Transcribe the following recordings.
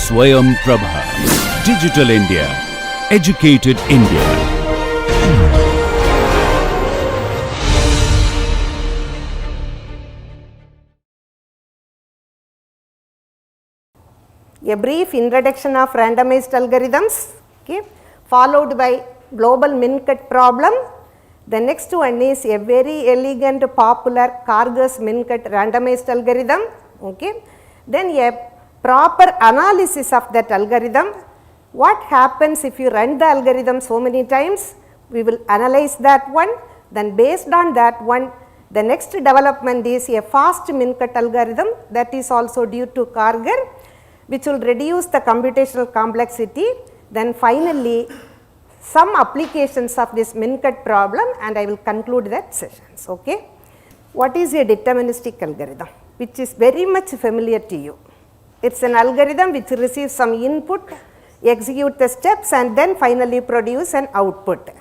Swayam Prabha. Digital India. Educated India. A brief introduction of randomized algorithms, okay, followed by global min-cut problem. The next one is a very elegant popular karger's min-cut randomized algorithm. Okay. Then a proper analysis of that algorithm. What happens if you run the algorithm so many times? We will analyze that one. Then based on that one, the next development is a fast min-cut algorithm that is also due to karger, which will reduce the computational complexity. Then finally, some applications of this min-cut problem, and I will conclude that sessions. Okay. What is a deterministic algorithm? Which is very much familiar to you. It is an algorithm which receives some input, execute the steps, and then finally produce an output.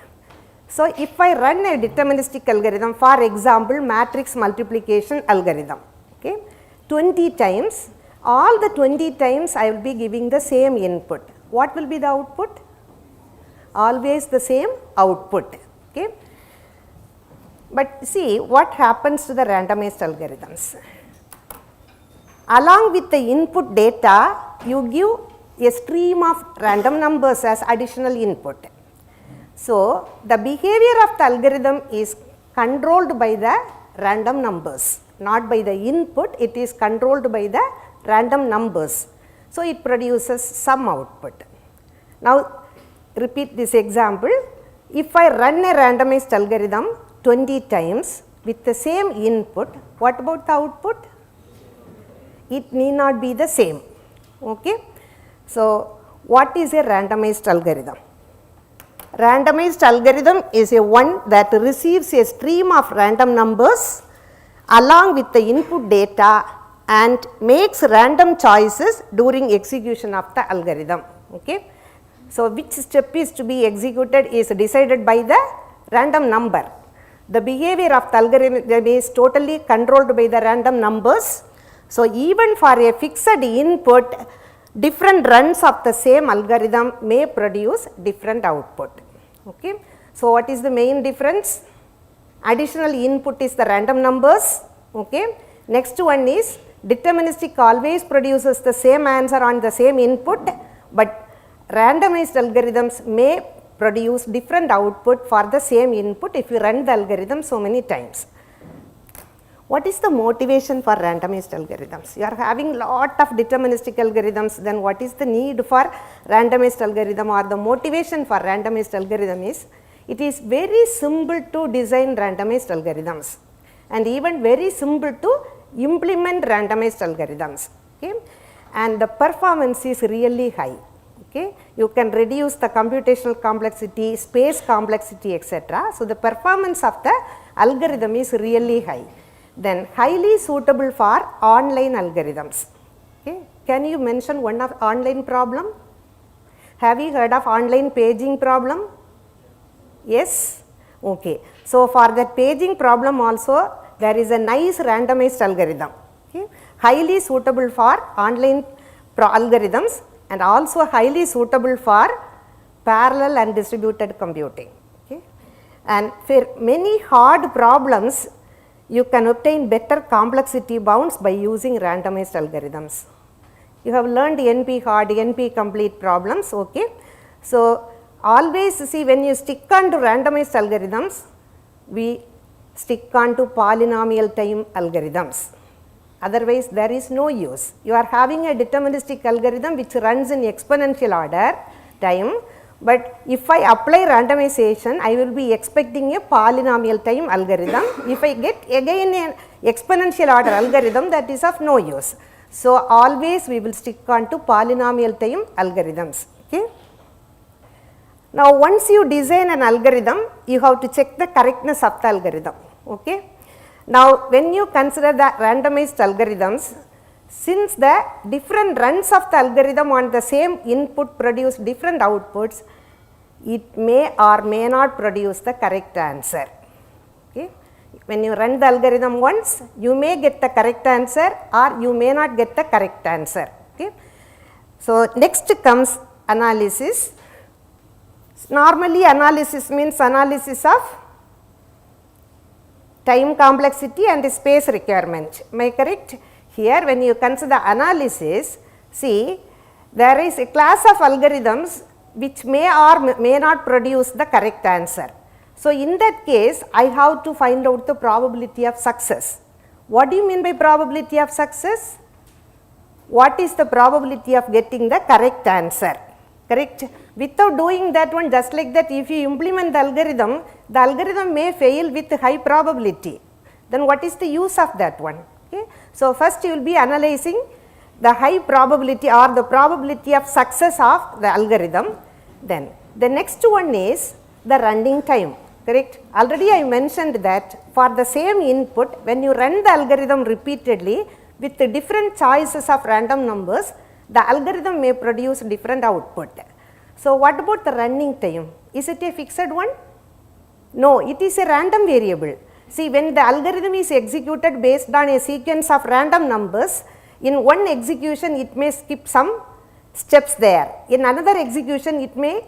So if I run a deterministic algorithm, for example, matrix multiplication algorithm, okay, 20 times, all the 20 times I will be giving the same input. What will be the output? Always the same output. Okay. But see what happens to the randomized algorithms. Along with the input data, you give a stream of random numbers as additional input. So the behavior of the algorithm is controlled by the random numbers, not by the input, it is controlled by the random numbers. So it produces some output. Now repeat this example. If I run a randomized algorithm 20 times with the same input, what about the output? It need not be the same. Okay. So what is a randomized algorithm? Randomized algorithm is a one that receives a stream of random numbers along with the input data and makes random choices during execution of the algorithm. Okay. So which step is to be executed is decided by the random number. The behavior of the algorithm is totally controlled by the random numbers. So even for a fixed input, different runs of the same algorithm may produce different output. Okay. So what is the main difference? Additional input is the random numbers. Okay. Next one is deterministic always produces the same answer on the same input, but randomized algorithms may produce different output for the same input if you run the algorithm so many times. What is the motivation for randomized algorithms? You are having lot of deterministic algorithms, then what is the need for randomized algorithm, or the motivation for randomized algorithm is, it is very simple to design randomized algorithms and even very simple to implement randomized algorithms. Okay. And the performance is really high. Okay. You can reduce the computational complexity, space complexity, etc. So the performance of the algorithm is really high. Then highly suitable for online algorithms. Okay. Can you mention one of online problem? Have you heard of online paging problem? Yes? Okay. So for that paging problem also there is a nice randomized algorithm. Okay. Highly suitable for online algorithms and also highly suitable for parallel and distributed computing. Okay. And for many hard problems, you can obtain better complexity bounds by using randomized algorithms. You have learned NP hard, NP complete problems. Okay. So always see, when you stick on to randomized algorithms, we stick on to polynomial time algorithms. Otherwise there is no use. You are having a deterministic algorithm which runs in exponential order time, but if I apply randomization, I will be expecting a polynomial time algorithm. If I get again an exponential order algorithm, that is of no use. So always we will stick on to polynomial time algorithms. Okay. Now once you design an algorithm, you have to check the correctness of the algorithm. Okay. Now when you consider the randomized algorithms, since the different runs of the algorithm on the same input produce different outputs, it may or may not produce the correct answer. Okay. When you run the algorithm once, you may get the correct answer or you may not get the correct answer. Okay. So, next comes analysis. Normally analysis means analysis of time complexity and space requirement. Am I correct? Here when you consider analysis, see there is a class of algorithms which may or may not produce the correct answer. So, in that case I have to find out the probability of success. What do you mean by probability of success? What is the probability of getting the correct answer? Correct? Without doing that one, just like that, if you implement the algorithm may fail with high probability. Then what is the use of that one? Okay. So, first you will be analyzing the high probability or the probability of success of the algorithm. Then the next one is the running time. Correct? Already I mentioned that for the same input, when you run the algorithm repeatedly with the different choices of random numbers, the algorithm may produce different output. So, what about the running time? Is it a fixed one? No, it is a random variable. See, when the algorithm is executed based on a sequence of random numbers, in one execution it may skip some steps there. In another execution it may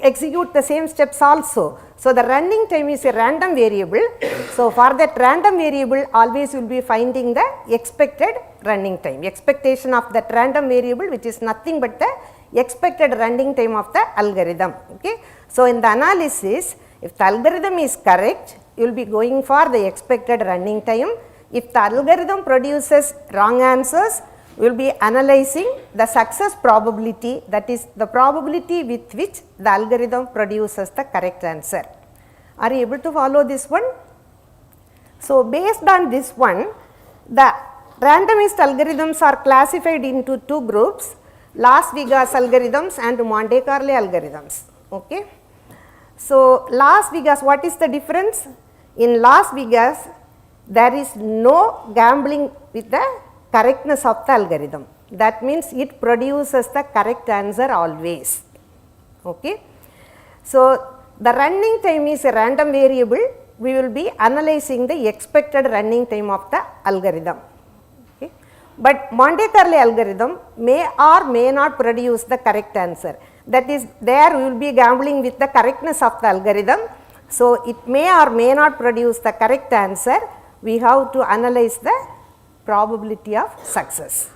execute the same steps also. So, the running time is a random variable. So, for that random variable always you will be finding the expected running time, expectation of that random variable, which is nothing but the expected running time of the algorithm. Okay. So, in the analysis, if the algorithm is correct, you will be going for the expected running time. If the algorithm produces wrong answers, we will be analyzing the success probability, that is the probability with which the algorithm produces the correct answer. Are you able to follow this one? So, based on this one, the randomized algorithms are classified into two groups, Las Vegas algorithms and Monte Carlo algorithms. Okay. So, Las Vegas, what is the difference? In Las Vegas, there is no gambling with the correctness of the algorithm. That means it produces the correct answer always. Okay. So, the running time is a random variable. We will be analyzing the expected running time of the algorithm. Okay. But Monte Carlo algorithm may or may not produce the correct answer. That is, there we will be gambling with the correctness of the algorithm. So, it may or may not produce the correct answer. We have to analyze the probability of success.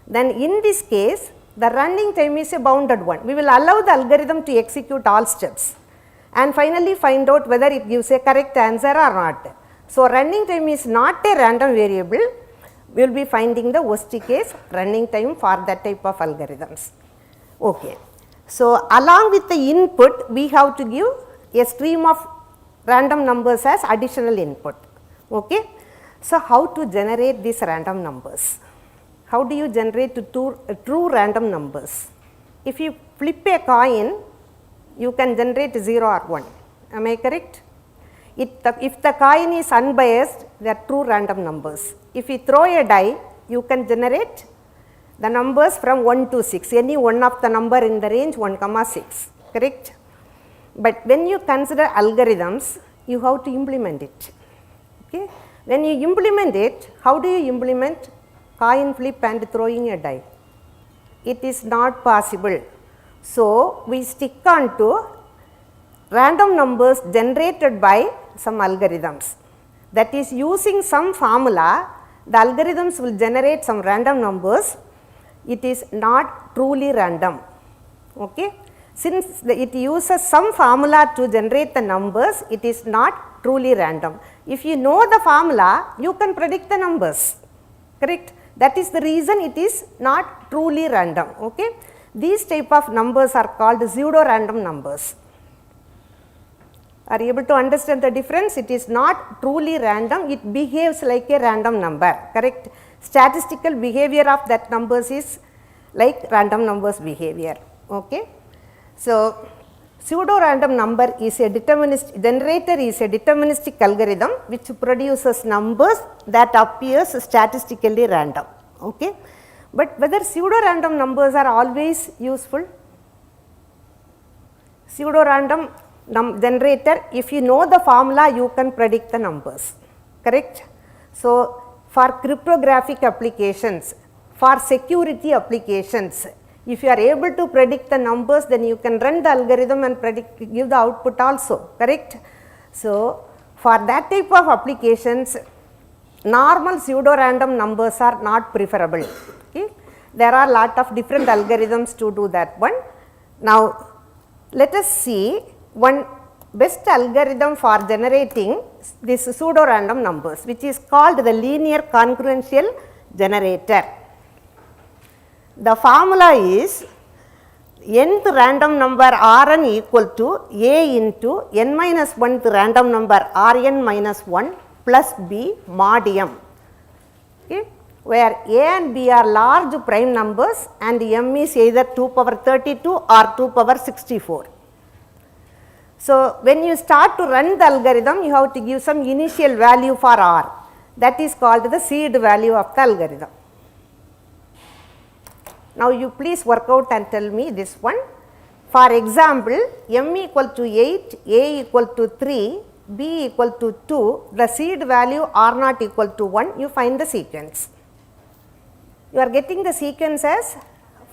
Then in this case, the running time is a bounded one. We will allow the algorithm to execute all steps and finally find out whether it gives a correct answer or not. So, running time is not a random variable. We will be finding the worst case running time for that type of algorithms. Okay. So, along with the input, we have to give a stream of random numbers as additional input. Okay. So, how to generate these random numbers? How do you generate true random numbers? If you flip a coin, you can generate 0 or 1. Am I correct? If the coin is unbiased, they are true random numbers. If you throw a die, you can generate the numbers from 1 to 6, any one of the number in the range 1, 6, correct? But when you consider algorithms, you have to implement it. Okay? When you implement it, how do you implement coin flip and throwing a die? It is not possible. So, we stick on to random numbers generated by some algorithms. That is, using some formula, the algorithms will generate some random numbers. It is not truly random. Okay? Since it uses some formula to generate the numbers, it is not truly random. If you know the formula, you can predict the numbers, correct? That is the reason it is not truly random. Okay? These type of numbers are called pseudo-random numbers. Are you able to understand the difference? It is not truly random, it behaves like a random number, correct? Statistical behavior of that numbers is like random numbers behavior. Okay? So, pseudo-random number is a deterministic, generator is a deterministic algorithm which produces numbers that appears statistically random. Okay? But whether pseudo-random numbers are always useful? Pseudo-random generator, if you know the formula, you can predict the numbers, correct? So, for cryptographic applications, for security applications, If you are able to predict the numbers, then you can run the algorithm and give the output also, correct? So, for that type of applications, normal pseudo-random numbers are not preferable. Okay? There are lot of different algorithms to do that one. Now, let us see one best algorithm for generating this pseudo-random numbers, which is called the linear concurrential generator. The formula is nth random number Rn equal to A into n minus 1th random number Rn minus 1 plus B mod m, okay, where A and B are large prime numbers and m is either 2 power 32 or 2 power 64. So, when you start to run the algorithm, you have to give some initial value for R, that is called the seed value of the algorithm. Now, you please work out and tell me this one. For example, m equal to 8, a equal to 3, b equal to 2, the seed value r naught equal to 1, you find the sequence. You are getting the sequence as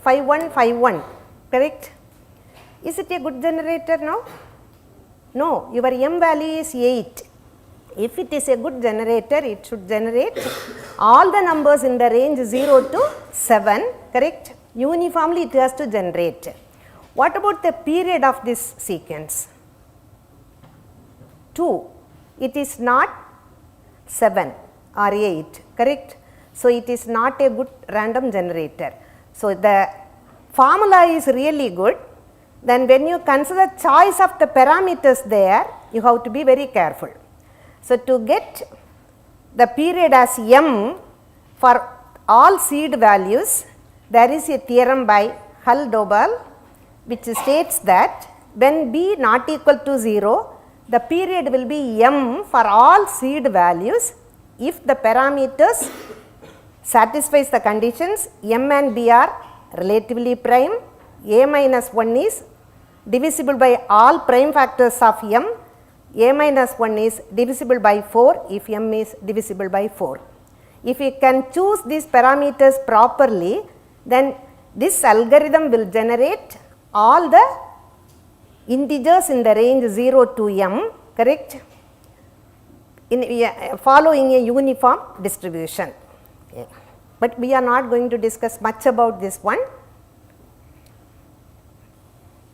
5 1 5 1, correct? Is it a good generator now? No, your m value is 8. If it is a good generator, it should generate all the numbers in the range 0 to 7, correct? Uniformly it has to generate. What about the period of this sequence? 2. It is not 7 or 8, correct? So, it is not a good random generator. So, the formula is really good. Then when you consider choice of the parameters there, you have to be very careful. So, to get the period as m for all seed values, there is a theorem by Hull-Dobal which states that when b not equal to 0, the period will be m for all seed values if the parameters satisfies the conditions m and b are relatively prime, a minus 1 is divisible by all prime factors of m, a minus 1 is divisible by 4 if m is divisible by 4. If you can choose these parameters properly, then this algorithm will generate all the integers in the range 0 to m, correct, following a uniform distribution. Okay. But we are not going to discuss much about this one.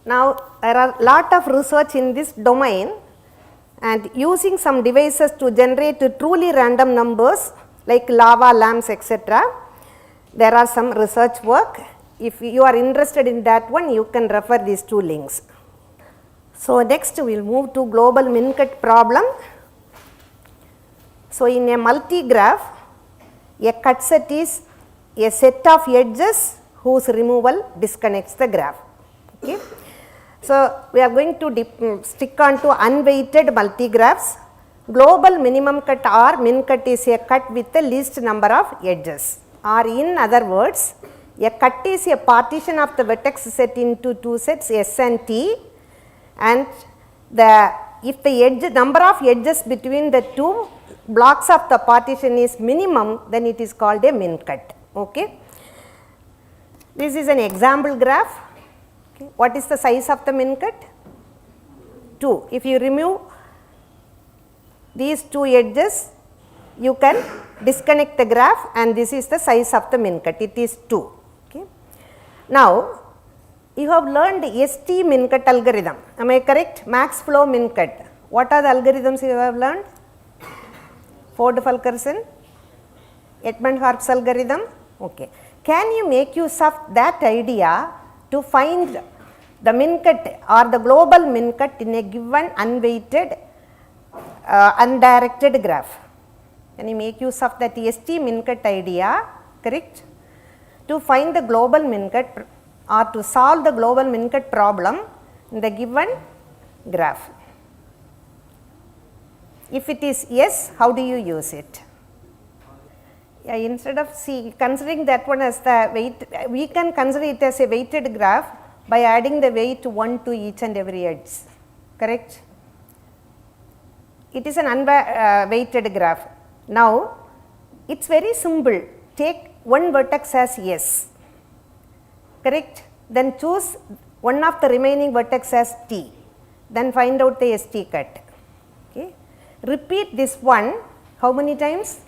Now, there are lot of research in this domain, and using some devices to generate truly random numbers like lava lamps, etc. There are some research work. If you are interested in that one, you can refer these two links. So, next we will move to global min-cut problem. So, in a multi-graph, a cut set is a set of edges whose removal disconnects the graph. Okay. So, we are going to stick on to unweighted multi-graphs. Global minimum cut or min-cut is a cut with the least number of edges, or in other words, a cut is a partition of the vertex set into two sets S and T, and if the number of edges between the two blocks of the partition is minimum, then it is called a min-cut. Okay. This is an example graph. Okay. What is the size of the min-cut? 2. If you remove these two edges, you can disconnect the graph, and this is the size of the min-cut, it is 2. Okay. Now, you have learned ST min-cut algorithm, am I correct? Max flow min-cut. What are the algorithms you have learned? Ford-Fulkerson, Edmond-Harp's algorithm. Okay. Can you make use of that idea to find the min-cut or the global min-cut in a given unweighted undirected graph? Can you make use of that ST min-cut idea, correct, to find the global min-cut or to solve the global min-cut problem in the given graph? If it is yes, how do you use it? Yeah, instead of considering that one as the weight, we can consider it as a weighted graph by adding the weight 1 to each and every edge, correct? It is an unweighted graph. Now, it is very simple. Take one vertex as S, correct? then choose one of the remaining vertex as t, then find out the st cut. Okay. Repeat this one how many times?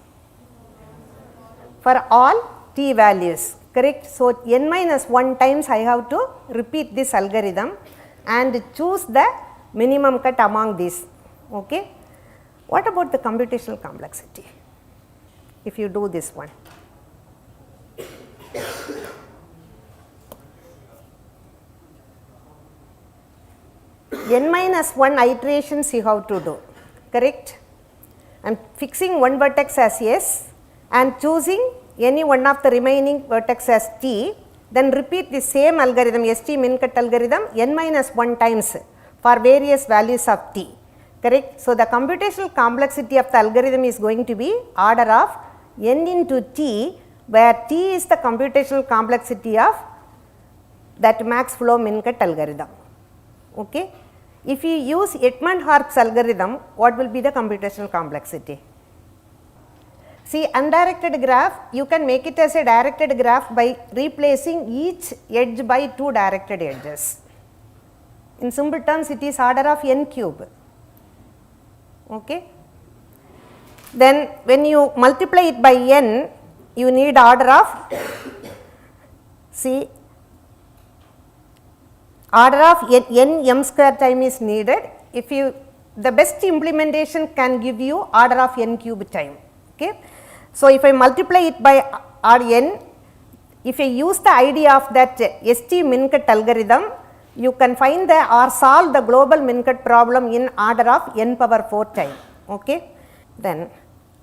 For all t values, correct. So, n minus 1 times I have to repeat this algorithm and choose the minimum cut among these. Okay. What about the computational complexity if you do this one? N minus 1 iterations you have to do, correct. I am fixing one vertex as S and choosing any one of the remaining vertex as T, then repeat the same algorithm ST min cut algorithm n minus 1 times for various values of T, correct. So, the computational complexity of the algorithm is going to be order of n into T, where T is the computational complexity of that max flow min cut algorithm. Okay. If you use Edmond-Harp's algorithm, what will be the computational complexity? See, undirected graph, you can make it as a directed graph by replacing each edge by 2 directed edges. In simple terms, it is order of n cube. Okay. Then when you multiply it by n, you need order of, see, order of n m square time is needed. If you, the best implementation can give you order of n cube time. Okay. So, if I multiply it by Rn, if I use the idea of that ST min cut algorithm, you can find the or solve the global min cut problem in order of n power 4 time. Okay. Then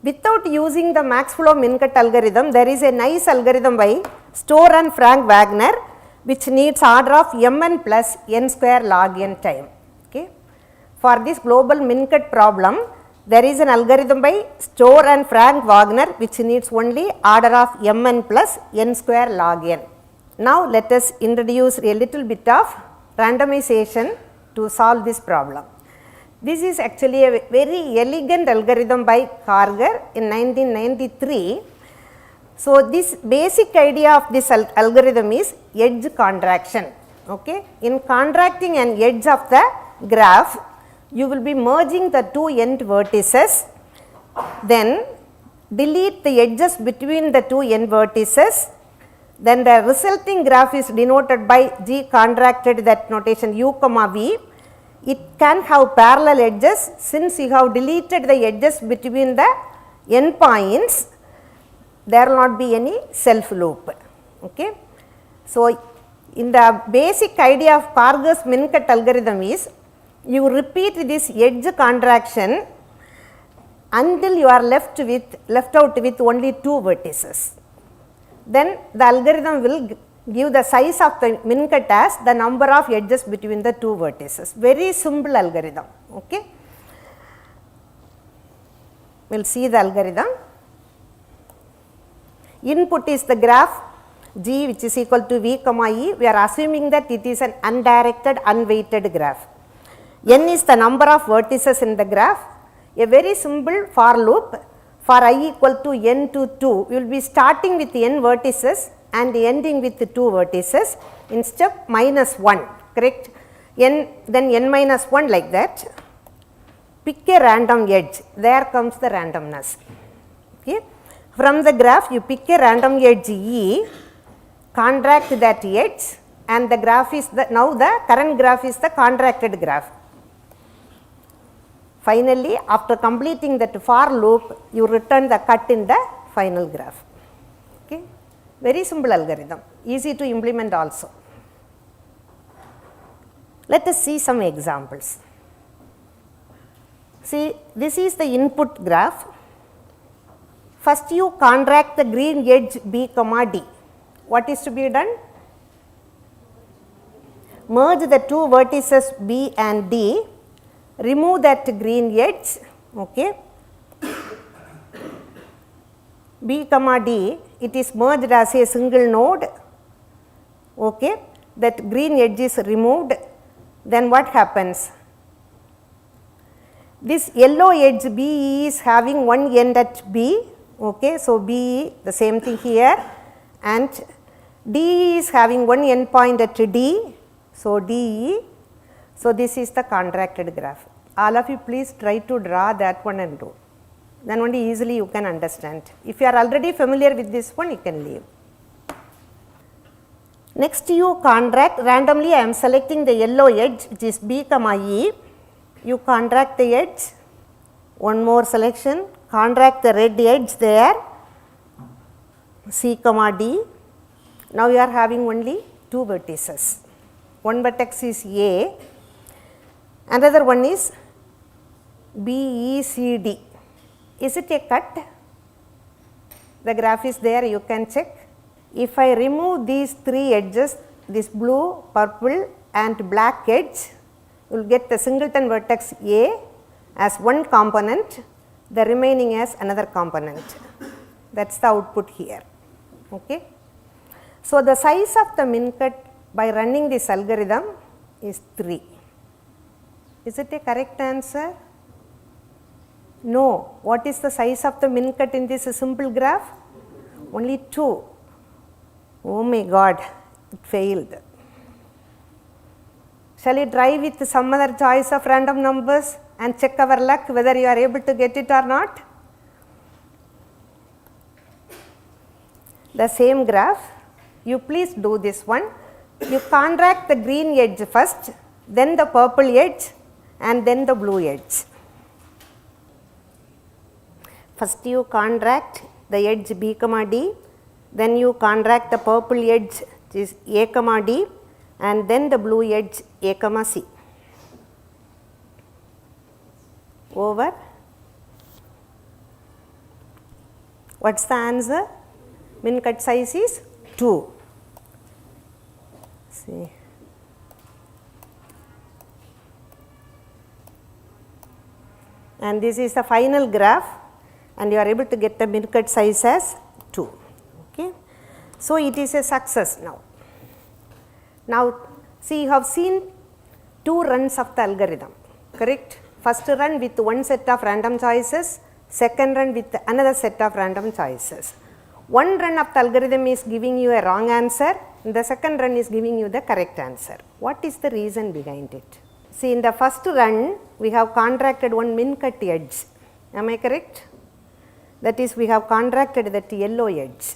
without using the max flow min cut algorithm, there is a nice algorithm by Storr and Frank Wagner, which needs order of mn plus n square log n time. Okay. For this global min cut problem, there is an algorithm by Storr and Frank Wagner, which needs only order of mn plus n square log n. Now, let us introduce a little bit of randomization to solve this problem. This is actually a very elegant algorithm by Karger in 1993. So, this basic idea of this algorithm is edge contraction. Okay. In contracting an edge of the graph, you will be merging the two end vertices, then delete the edges between the two end vertices, then the resulting graph is denoted by G contracted, that notation u comma v. It can have parallel edges since you have deleted the edges between the end points. There will not be any self loop. Okay. So, in the basic idea of Karger's min cut algorithm is, you repeat this edge contraction until you are left out with only 2 vertices. Then the algorithm will give the size of the min cut as the number of edges between the 2 vertices. Very simple algorithm. Okay. We will see the algorithm. Input is the graph G, which is equal to v comma e. We are assuming that it is an undirected unweighted graph. N is the number of vertices in the graph. A very simple for loop. For I equal to n to 2, we will be starting with n vertices and ending with 2 vertices in step minus 1, correct. N, then n minus 1 like that. Pick a random edge, there comes the randomness. Okay. From the graph, you pick a random edge E, contract that edge, and the graph is the, now the current graph is the contracted graph. Finally, after completing that for loop, you return the cut in the final graph. Okay. Very simple algorithm, easy to implement also. Let us see some examples. See, this is the input graph. First you contract the green edge B comma D. What is to be done? Merge the 2 vertices B and D. Remove that green edge. Okay. B comma D, it is merged as a single node. Okay. That green edge is removed. Then what happens? This yellow edge B is having one end at B. Okay. So, B, the same thing here, and DE is having one endpoint at D, so DE. So this is the contracted graph. All of you please try to draw that one and do. Then only easily you can understand. If you are already familiar with this one, you can leave. Next you contract randomly. I am selecting the yellow edge which is B comma E. You contract the edge. One more selection. Contract the red edge there. C comma D. Now you are having only two vertices. One vertex is A. Another one is B, E, C, D. Is it a cut? The graph is there, you can check. If I remove these three edges, this blue, purple and black edge, you will get the singleton vertex A as one component, the remaining as another component. That is the output here. Okay. So the size of the min cut by running this algorithm is 3. Is it a correct answer? No. What is the size of the min cut in this simple graph? Only 2. Oh my God, it failed. Shall we try with some other choice of random numbers and check our luck whether you are able to get it or not? The same graph, you please do this one. You contract the green edge first, then the purple edge and then the blue edge. First you contract the edge B comma D, then you contract the purple edge which is A comma D and then the blue edge A comma C. Over. What is the answer? Min cut size is 2. See. And this is the final graph and you are able to get the min cut size as 2. Okay. So it is a success now. Now see, you have seen 2 runs of the algorithm, correct? First run with one set of random choices, second run with another set of random choices. One run of the algorithm is giving you a wrong answer, the second run is giving you the correct answer. What is the reason behind it? See, in the first run, we have contracted one min cut edge. Am I correct? That is, we have contracted that yellow edge.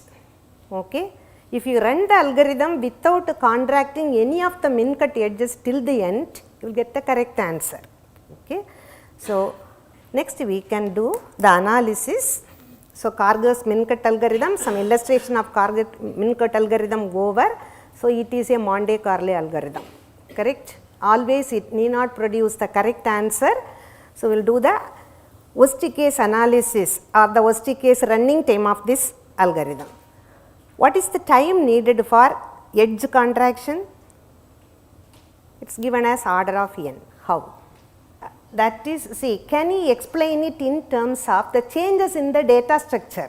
Okay. If you run the algorithm without contracting any of the min cut edges till the end, you will get the correct answer. Okay. So next we can do the analysis. So Karger's min cut algorithm, some illustration of Karger min cut algorithm go over. So it is a Monte Carlo algorithm, correct? Always it need not produce the correct answer. So we will do the worst case analysis or the worst case running time of this algorithm. What is the time needed for edge contraction? It is given as order of n. How? That is, see, can you explain it in terms of the changes in the data structure?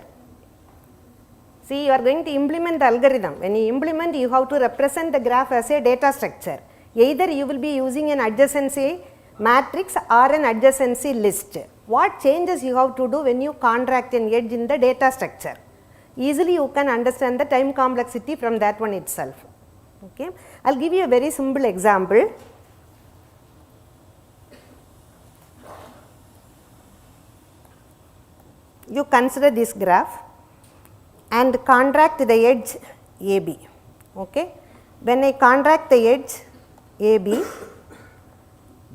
See, you are going to implement the algorithm. When you implement, you have to represent the graph as a data structure. Either you will be using an adjacency matrix or an adjacency list. What changes you have to do when you contract an edge in the data structure? Easily you can understand the time complexity from that one itself. Okay. I will give you a very simple example. You consider this graph and contract the edge AB. Okay. When I contract the edge AB,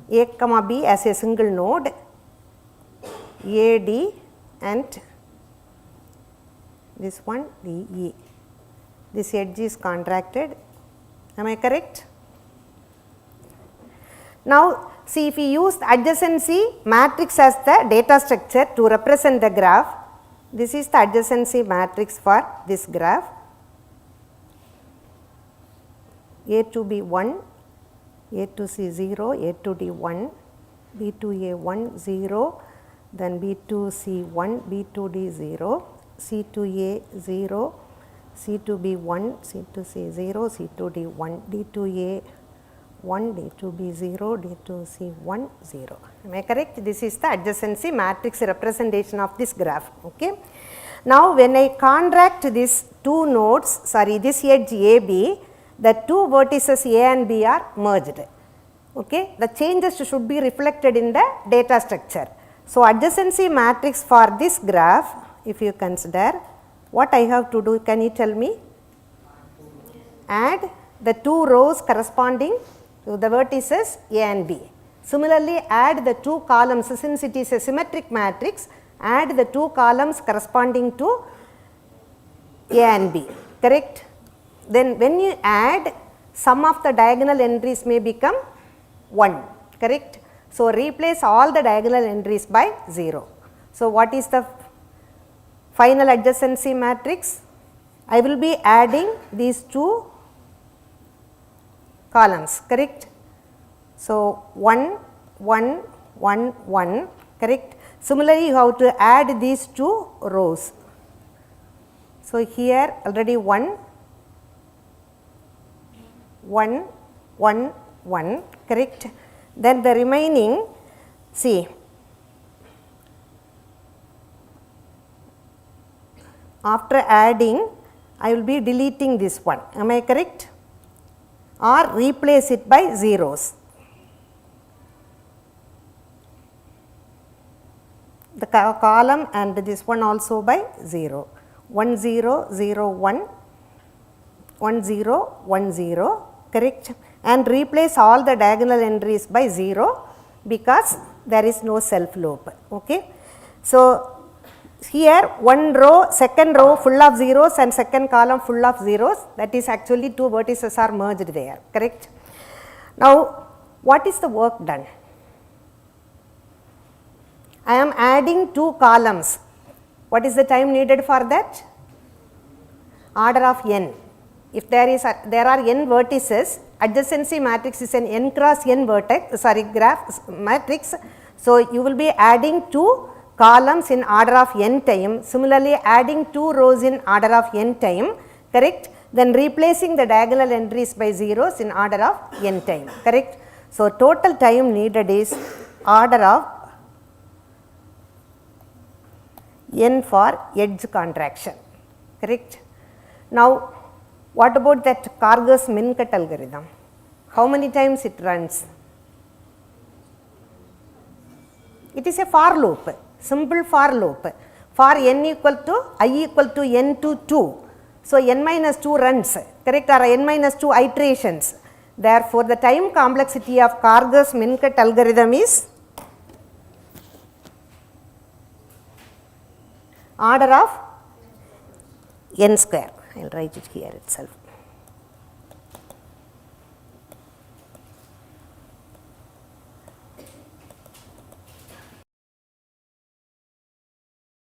A comma B as a single node, AD and this one DE. This edge is contracted. Am I correct? Now see, if we use adjacency matrix as the data structure to represent the graph, this is the adjacency matrix for this graph. A to B 1, A to C 0, A to D 1, B to A 1 0, then B to C 1, B to D 0, C to A 0, C to B 1, C to C 0, C to D 1, D to A 1, D to B 0, D to C 1 0. Am I correct? This is the adjacency matrix representation of this graph. Okay. Now when I contract this two nodes, this edge AB, the two vertices A and B are merged. Okay, the changes should be reflected in the data structure. So adjacency matrix for this graph, if you consider, what I have to do, can you tell me? Add the two rows corresponding to the vertices A and B. Similarly, add the two columns, since it is a symmetric matrix, add the two columns corresponding to A and B, correct? Then when you add, sum of the diagonal entries may become 1, correct? So replace all the diagonal entries by 0. So what is the final adjacency matrix? I will be adding these two columns, correct? So 1, 1, 1, 1, correct? Similarly, you have to add these two rows. So here already 1, 1, 1, 1, correct? Then the remaining, see, after adding, I will be deleting this one, am I correct? Or replace it by zeros. The column and this one also by 0. 1 0 0 1, 1 0 1 0, correct? And replace all the diagonal entries by 0 because there is no self loop. Okay. So here one row, second row full of zeros and second column full of zeros, that is actually two vertices are merged there, correct? Now what is the work done? I am adding two columns. What is the time needed for that? Order of n. If there are n vertices, adjacency matrix is an n cross n graph matrix. So you will be adding two columns in order of n time. Similarly, adding two rows in order of n time, correct? Then replacing the diagonal entries by zeros in order of n time, correct? So total time needed is order of n for edge contraction, correct? Now what about that Karger's min cut algorithm? How many times it runs? It is a for loop, simple for loop. For n equal to I equal to n to 2. So n minus 2 runs, correct, or n minus 2 iterations. Therefore the time complexity of Karger's min cut algorithm is order of n square. I will write it here itself.